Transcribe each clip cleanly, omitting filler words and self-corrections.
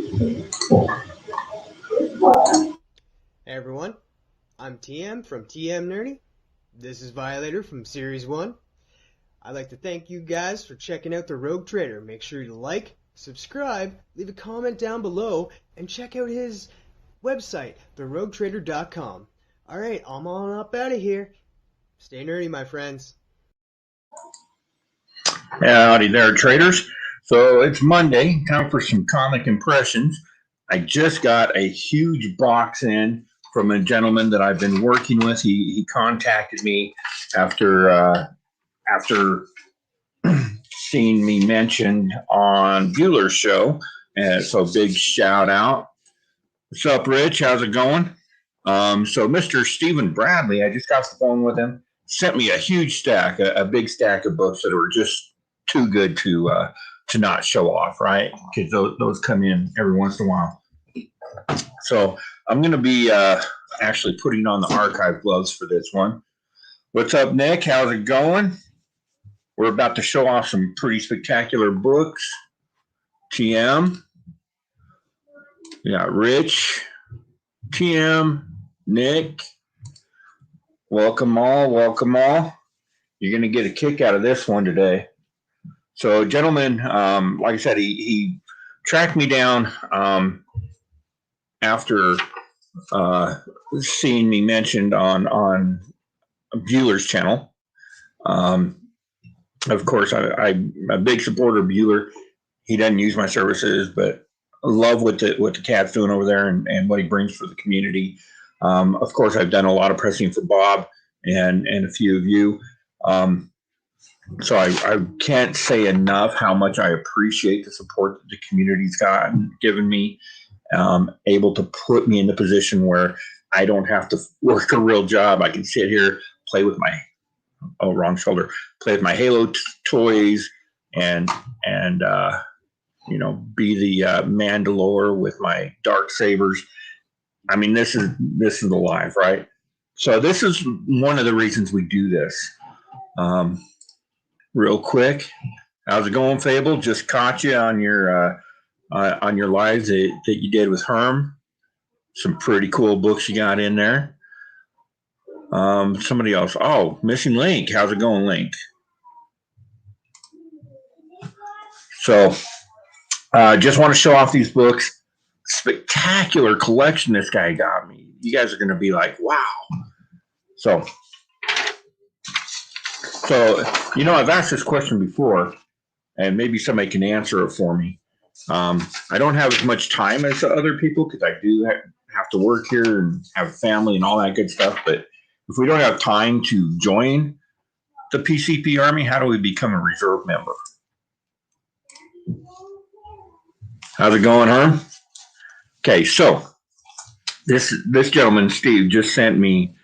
Hey everyone, I'm TM from TM Nerdy. This is Violator from Series 1. I'd like to thank you guys for checking out the Rogue Trader. Make sure you like, subscribe, leave a comment down below, and check out his website, theroguetrader.com. Alright, I'm on up out of here. Stay nerdy, my friends. Howdy there, traders. So it's Monday, time for some comic impressions. I just got a huge box in from a gentleman that I've been working with. He contacted me after seeing me mentioned on Bueller's show, and so big shout out. What's up, Rich? How's it going? So Mr. Stephen Bradley, I just got off the phone with him. Sent me a huge stack, a big stack of books that were just too good to not show off, right? Because those come in every once in a while. So I'm going to be actually putting on the archive gloves for this one. What's up, Nick? How's it going? We're about to show off some pretty spectacular books. TM. We got Rich, TM, Nick. Welcome all, welcome all. You're going to get a kick out of this one today. So, gentlemen, like I said, he tracked me down after seeing me mentioned on Bueller's channel. Of course, I'm a big supporter of Bueller. He doesn't use my services, but I love what the cat's doing over there and what he brings for the community. Of course, I've done a lot of pressing for Bob and a few of you. So I can't say enough how much I appreciate the support that the community's given me, able to put me in the position where I don't have to work a real job. I can sit here, play with my play with my Halo toys, and be the Mandalore with my dark sabers. I mean, this is alive, right? So this is one of the reasons we do this. Real quick, how's it going, Fable? Just caught you on your live that you did with Herm. Some pretty cool books you got in there. Somebody else. Oh, Missing Link. How's it going, Link? So, just want to show off these books. Spectacular collection this guy got me. You guys are going to be like, wow. So, I've asked this question before, and maybe somebody can answer it for me. I don't have as much time as other people because I do have to work here and have a family and all that good stuff. But if we don't have time to join the PCP Army, how do we become a reserve member? How's it going, Herm? Okay, so this gentleman, Steve, just sent me,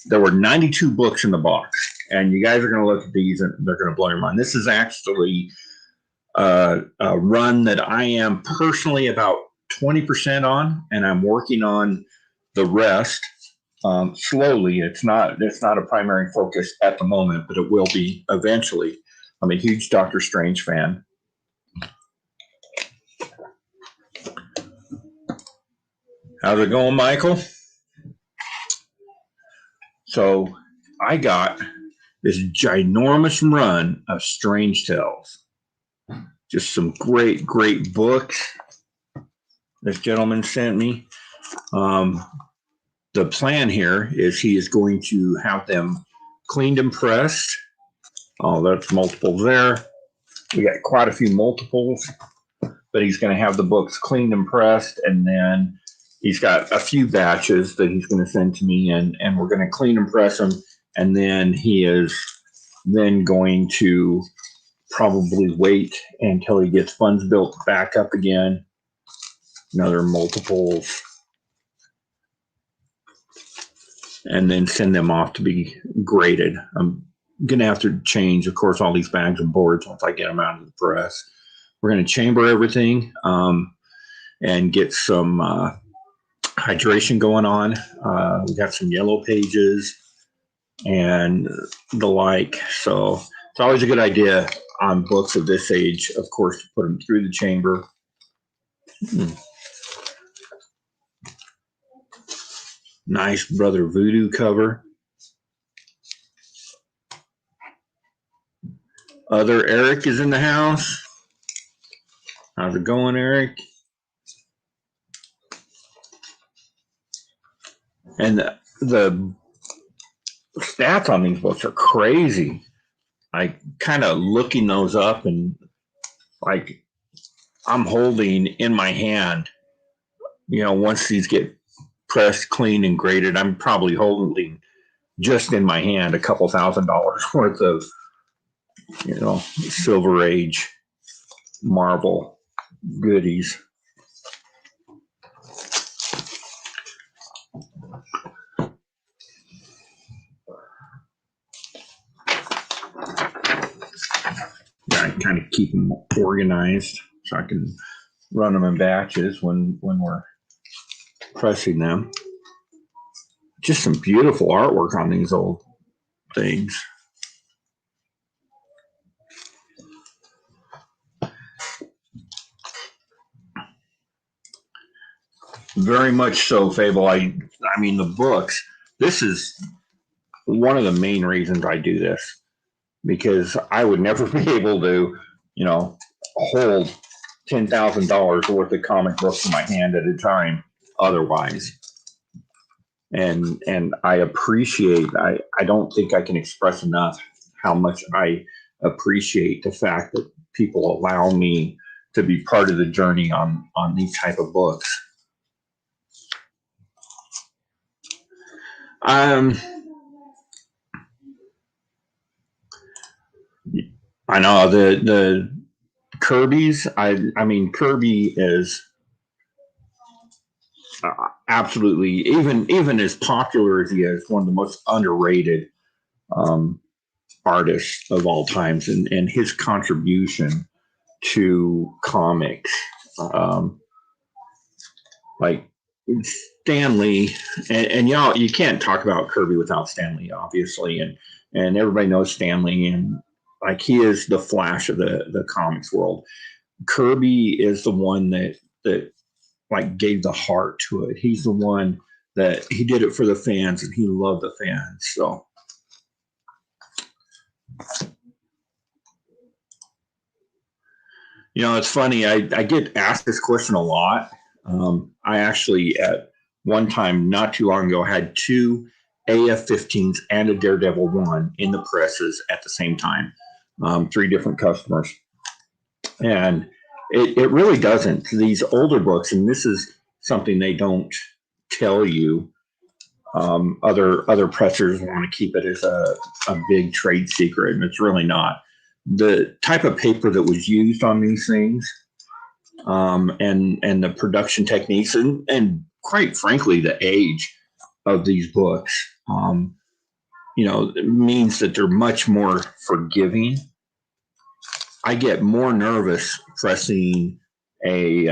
there were 92 books in the box. And you guys are going to look at these and they're going to blow your mind. This is actually a run that I am personally about 20% on, and I'm working on the rest slowly. It's not a primary focus at the moment, but it will be eventually. I'm a huge Doctor Strange fan. How's it going, Michael? So I got this ginormous run of Strange Tales. Just some great books this gentleman sent me. The plan here is he is going to have them cleaned and pressed. Oh, that's multiples there. We got quite a few multiples, but he's going to have the books cleaned and pressed, and then he's got a few batches that he's going to send to me, and we're going to clean and press them, and then he is then going to probably wait until he gets funds built back up again. Another multiples, and then send them off to be graded. I'm going to have to change, of course, all these bags and boards once I get them out of the press. We're going to chamber everything and get some hydration going on. We got some yellow pages and the like. So it's always a good idea on books of this age, of course, to put them through the chamber. Nice Brother Voodoo cover. Other Eric is in the house. How's it going, Eric? And the stats on these books are crazy. I kind of looking those up, and like I'm holding in my hand, once these get pressed, cleaned, and graded, I'm probably holding just in my hand a couple $1,000s worth of, Silver Age marble goodies. Yeah, I kind of keep them organized so I can run them in batches when we're pressing them. Just some beautiful artwork on these old things. Very much so, Fable. I mean, the books, this is one of the main reasons I do this, because I would never be able to, hold $10,000 worth of comic books in my hand at a time otherwise. And I appreciate, I don't think I can express enough how much I appreciate the fact that people allow me to be part of the journey on these type of books. I know the Kirby's. I mean, Kirby is absolutely, even as popular as he is, one of the most underrated artists of all times, and his contribution to comics, like Stan Lee, and y'all, you can't talk about Kirby without Stan Lee, obviously, and everybody knows Stan Lee, and like he is the Flash of the comics world. Kirby is the one that like gave the heart to it. He's the one that he did it for the fans, and he loved the fans. So it's funny. I get asked this question a lot. I actually, at one time, not too long ago, had two AF-15s and a Daredevil 1 in the presses at the same time. 3 different customers. And it really doesn't. These older books, and this is something they don't tell you, other pressers want to keep it as a big trade secret, and it's really not. The type of paper that was used on these things, and the production techniques, and quite frankly, the age of these books, it means that they're much more forgiving. I get more nervous pressing a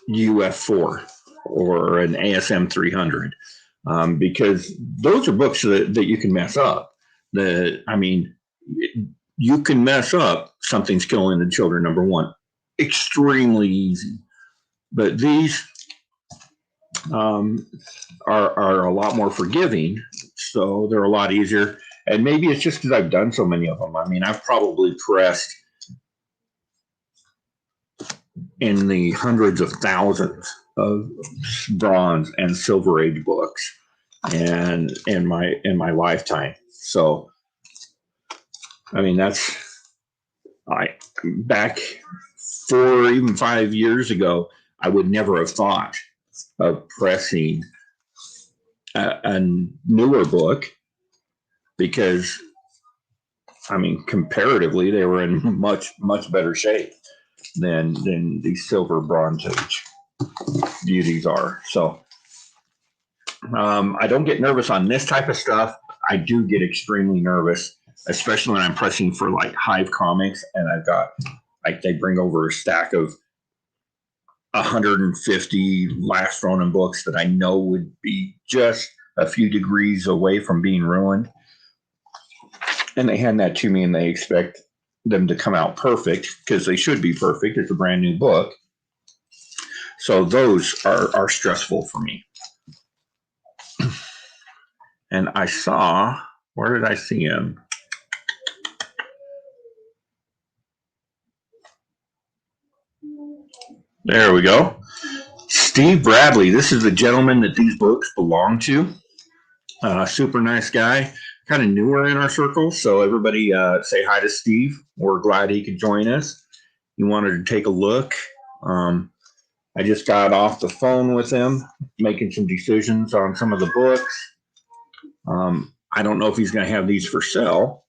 UF4 or an ASM 300, because those are books that you can mess up. You can mess up Something's Killing the Children, #1. Extremely easy. But these are a lot more forgiving, so they're a lot easier. And maybe it's just because I've done so many of them. I mean, I've probably pressed in the hundreds of thousands of Bronze and Silver Age books, and in my lifetime. So, I mean, that's back 4, even 5 years ago, I would never have thought of pressing a newer book, because, I mean, comparatively, they were in much, much better shape than the Silver Bronze Age beauties are. So I don't get nervous on this type of stuff. I do get extremely nervous, especially when I'm pressing for like Hive Comics, and I've got, like, they bring over a stack of 150 Last Ronin books that I know would be just a few degrees away from being ruined. And they hand that to me, and they expect them to come out perfect, because they should be perfect. It's a brand new book. So those are stressful for me. And I saw, where did I see him? There we go. Steve Bradley. This is the gentleman that these books belong to. Super nice guy. Kind of newer in our circle. So everybody say hi to Steve. We're glad he could join us. He wanted to take a look. I just got off the phone with him, making some decisions on some of the books. I don't know if he's going to have these for sale.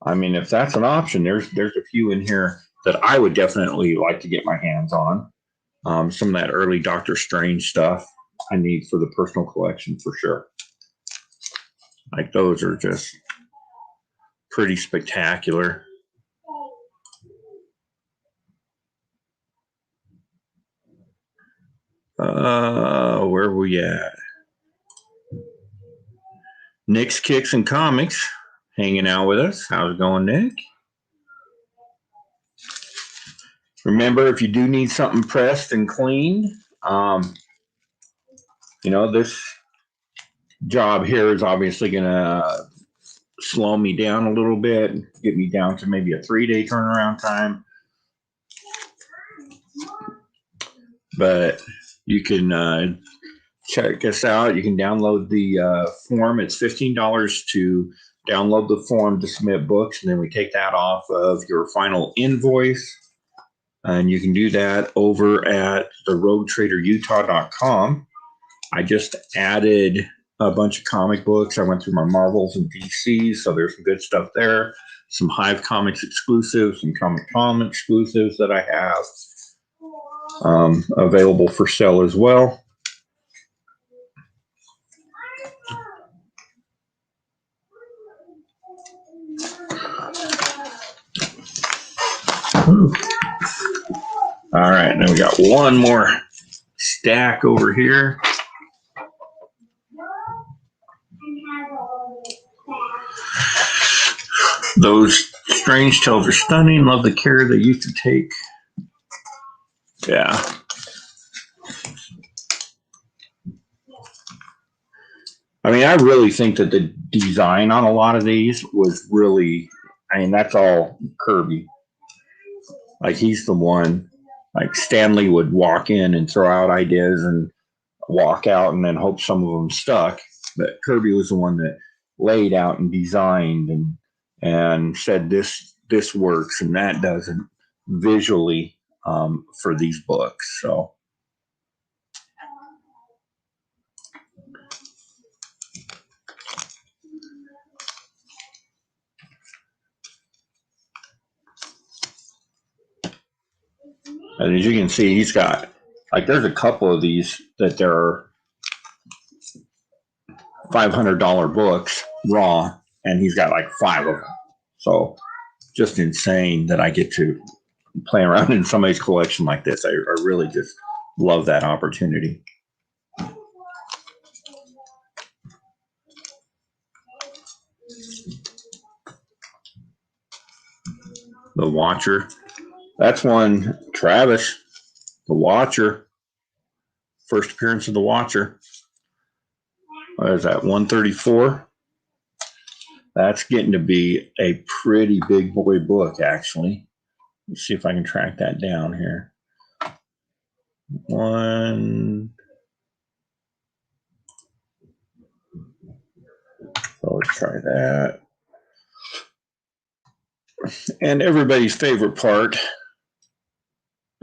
I mean, if that's an option, there's a few in here that I would definitely like to get my hands on. Some of that early Doctor Strange stuff I need for the personal collection for sure. Like those are just pretty spectacular. Where are we at? Nick's Kicks and Comics hanging out with us. How's it going, Nick? Remember, if you do need something pressed and cleaned, this job here is obviously going to slow me down a little bit, get me down to maybe a 3-day turnaround time. But you can check us out. You can download the form. It's $15 to download the form to submit books, and then we take that off of your final invoice. And you can do that over at the roguetraderutah.com. I just added a bunch of comic books. I went through my Marvels and DCs, so there's some good stuff there. Some Hive Comics exclusives, some Comic Con exclusives that I have available for sale as well. Ooh. All right, now we got one more stack over here. Those Strange Tales are stunning. Love the care they used to take. Yeah. I mean, I really think that the design on a lot of these was really, that's all Kirby. Like, he's the one, like, Stanley would walk in and throw out ideas and walk out and then hope some of them stuck. But Kirby was the one that laid out and designed and said this works and that doesn't visually for these books. So. And as you can see, he's got, there's a couple of these that there are $500 books raw, and he's got 5 of them. So just insane that I get to play around in somebody's collection like this. I really just love that opportunity. The Watcher. That's one, Travis, the Watcher. First appearance of the Watcher. What is that, 134? That's getting to be a pretty big boy book, actually. Let's see if I can track that down here. So let's try that. And everybody's favorite part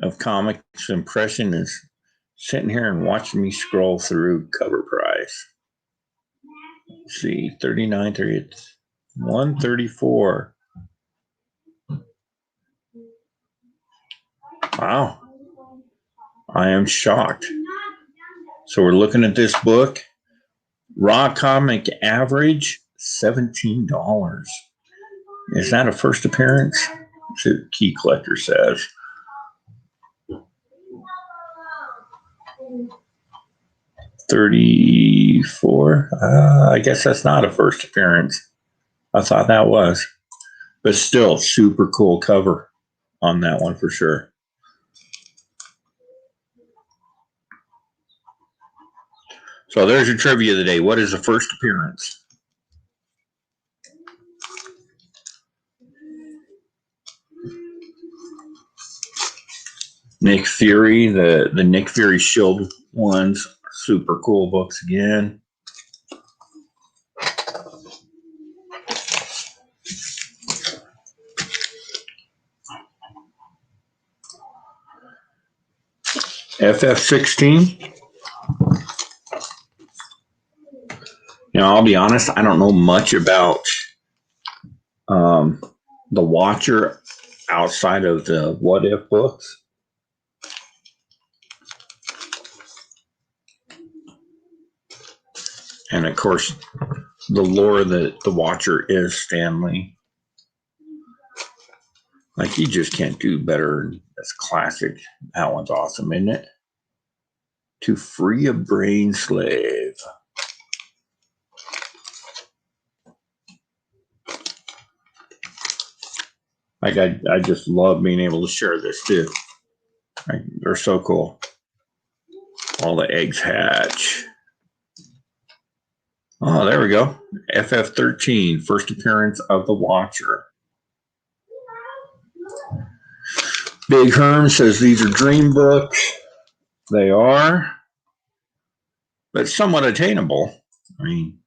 of comics impression is sitting here and watching me scroll through cover price. Let's see, 39, 30, 134. Wow. I am shocked. So we're looking at this book. Raw comic average, $17. Is that a first appearance? That's what Key Collector says. $34. I guess that's not a first appearance. I thought that was. But still, super cool cover on that one for sure. So there's your trivia of the day. What is the first appearance? Nick Fury, the Nick Fury Shield ones, super cool books again. FF16. I'll be honest, I don't know much about the Watcher outside of the What If books. And of course, the lore that the Watcher is Stanley. Like, you just can't do better. That's classic. That one's awesome, isn't it? To Free a Brain Slave. Like, I just love being able to share this too. Like, they're so cool. All the eggs hatch. Oh, there we go. FF13, first appearance of the Watcher. Big Herm says these are dream books. They are, but somewhat attainable. I mean,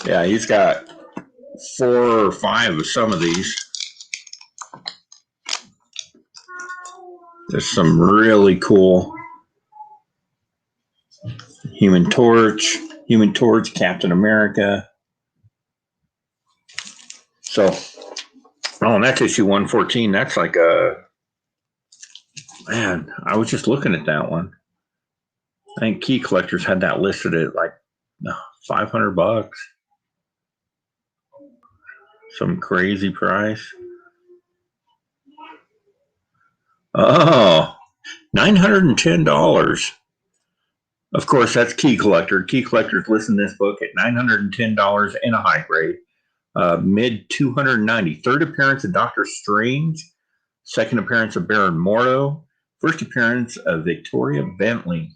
yeah, he's got 4 or 5 of some of these. There's some really cool Human Torch, Captain America. So, and that's issue 114. That's like man, I was just looking at that one. I think Key Collectors had that listed at like $500. Some crazy price. Oh, $910. Of course, that's Key Collector. Key Collectors listing this book at $910 in a high grade. Mid 290. Third appearance of Doctor Strange. Second appearance of Baron Mordo. First appearance of Victoria Bentley.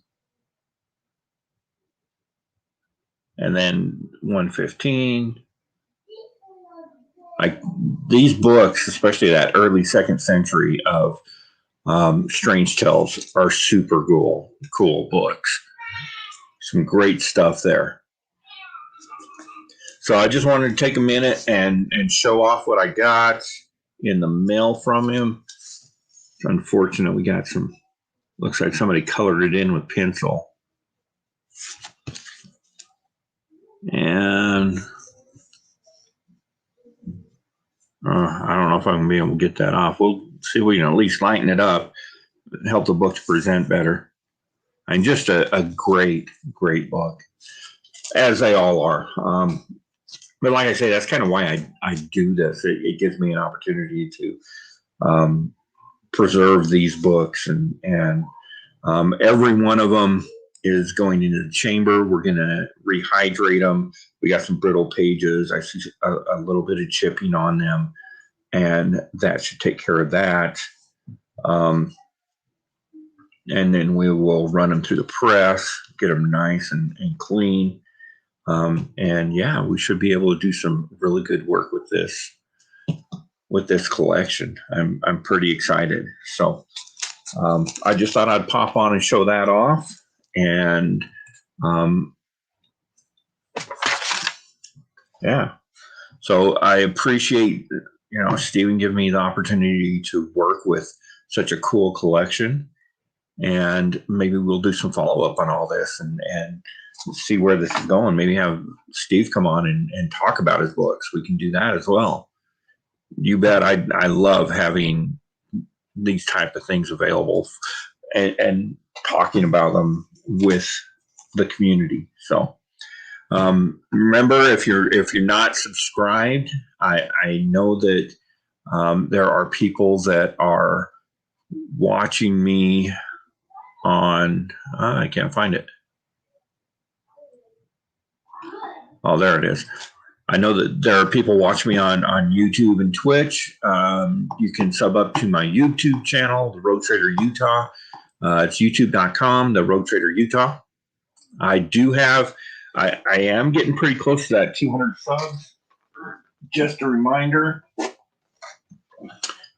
And then 115. Like, these books, especially that early 2nd century of Strange Tales, are super cool books. Some great stuff there. So I just wanted to take a minute and show off what I got in the mail from him. It's unfortunate we got some, looks like somebody colored it in with pencil. And I don't know if I'm going to be able to get that off. We'll see if we can at least lighten it up, help the book to present better. And just a great book, as they all are. But like I say, that's kind of why I do this. It gives me an opportunity to preserve these books, and every one of them is going into the chamber. We're going to rehydrate them. We got some brittle pages. I see a little bit of chipping on them, and that should take care of that. And then we will run them through the press, get them nice and clean. And yeah, we should be able to do some really good work with this collection. I'm pretty excited. So I just thought I'd pop on and show that off. And yeah, so I appreciate Stephen giving me the opportunity to work with such a cool collection. And maybe we'll do some follow-up on all this and see where this is going. Maybe have Steve come on and talk about his books. We can do that as well. You bet. I love having these type of things available and talking about them with the community. So remember, if you're not subscribed, I know that there are people that are watching me on, I can't find it. Oh, there it is. I know that there are people watching me on YouTube and Twitch. You can sub up to my YouTube channel, The Rogue Trader Utah. It's youtube.com, The Rogue Trader Utah. I am getting pretty close to that 200 subs. Just a reminder,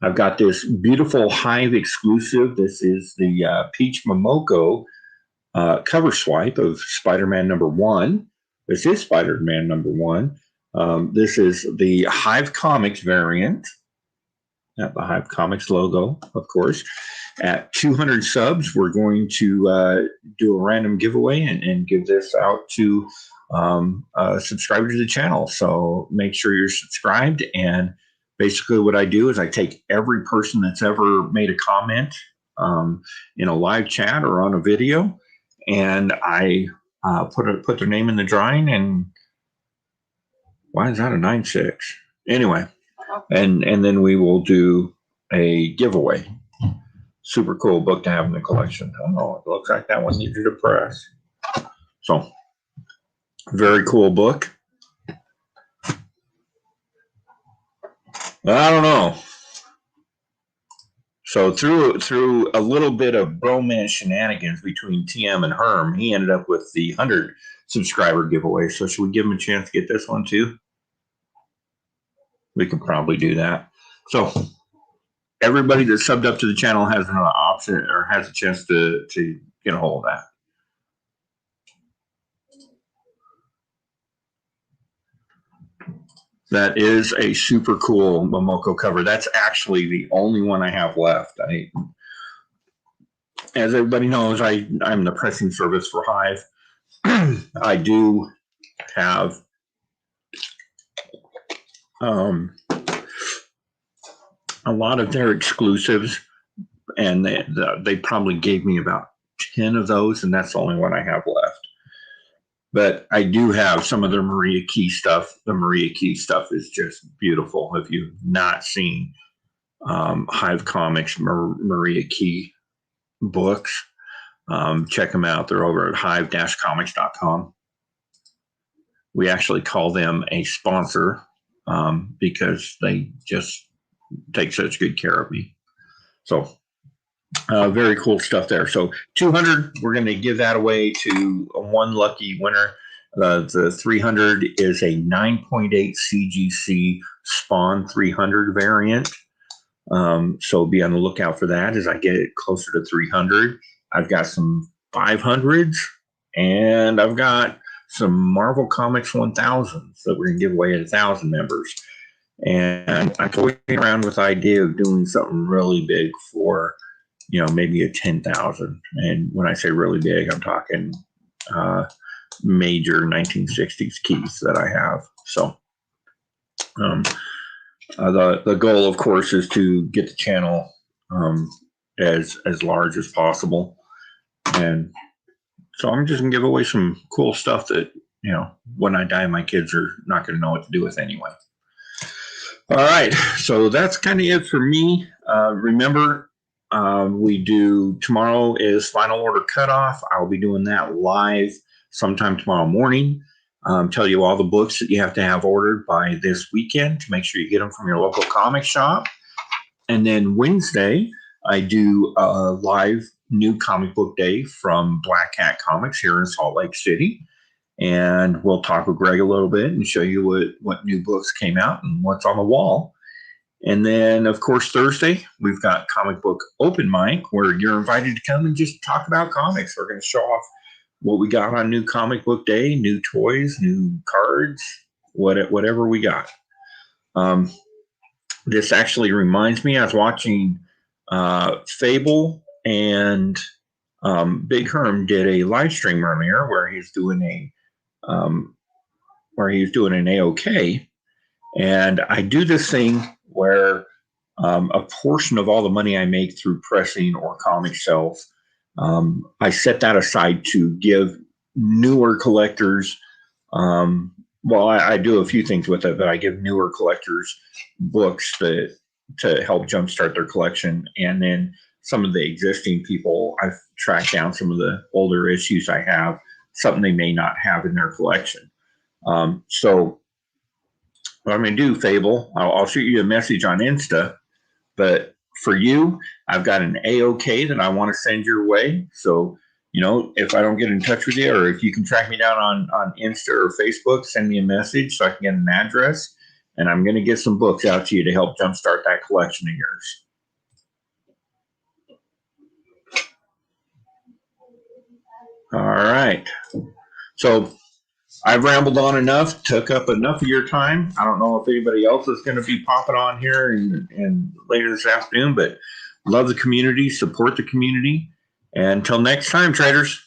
I've got this beautiful Hive exclusive. This is the Peach Momoko cover swipe of Spider-Man #1. This is Spider-Man #1. This is the Hive Comics variant. At the Hive Comics logo, of course. At 200 subs, we're going to do a random giveaway and give this out to subscribers to the channel. So make sure you're subscribed. And basically what I do is I take every person that's ever made a comment in a live chat or on a video, and I put their name in the drawing. And why is that a 9.6? Anyway. And then we will do a giveaway. Super cool book to have in the collection. Oh, it looks like that one needed a press. So, very cool book. I don't know. So through a little bit of bromance shenanigans between TM and Herm, he ended up with the 100 subscriber giveaway. So should we give him a chance to get this one too? We could probably do that. So everybody that subbed up to the channel has an option or has a chance to get a hold of that. That is a super cool Momoko cover. That's actually the only one I have left. As everybody knows, I'm the pressing service for Hive. I do have a lot of their exclusives, and they probably gave me about 10 of those, and that's the only one I have left. But I do have some of their Maria Key stuff. The Maria Key stuff is just beautiful. If you've not seen Hive Comics Maria Key books, check them out. They're over at hive-comics.com. We actually call them a sponsor because they just take such good care of me. So very cool stuff there. So 200, we're going to give that away to one lucky winner. The 300 is a 9.8 CGC Spawn 300 variant. So be on the lookout for that as I get it closer to 300. I've got some 500s, and I've got some Marvel Comics 1000s that we're going to give away at 1,000 members. And I'm toying around with the idea of doing something really big for, maybe a 10,000. And when I say really big, I'm talking major 1960s keys that I have. So the goal, of course, is to get the channel as large as possible. And so I'm just gonna give away some cool stuff that, when I die, my kids are not gonna know what to do with anyway. All right, so that's kind of it for me. Remember, tomorrow is final order cutoff. I'll be doing that live sometime tomorrow morning. Tell you all the books that you have to have ordered by this weekend to make sure you get them from your local comic shop. And then Wednesday, I do a live new comic book day from Black Hat Comics here in Salt Lake City. And we'll talk with Greg a little bit and show you what new books came out and what's on the wall. And then, of course, Thursday, we've got Comic Book Open Mic, where you're invited to come and just talk about comics. We're going to show off what we got on New Comic Book Day, new toys, new cards, whatever we got. This actually reminds me, I was watching Fable and Big Herm did a live stream earlier where he's doing an AOK. And I do this thing where a portion of all the money I make through pressing or comic sales, I set that aside to give newer collectors. I do a few things with it, but I give newer collectors books to help jumpstart their collection. And then some of the existing people, I've tracked down some of the older issues I have, something they may not have in their collection. So what I'm going to do, Fable, I'll shoot you a message on Insta. But for you, I've got an AOK that I want to send your way. So, if I don't get in touch with you, or if you can track me down on Insta or Facebook, send me a message so I can get an address. And I'm going to get some books out to you to help jumpstart that collection of yours. All right. So I've rambled on enough, took up enough of your time. I don't know if anybody else is going to be popping on here and later this afternoon, but love the community, support the community. And until next time, traders.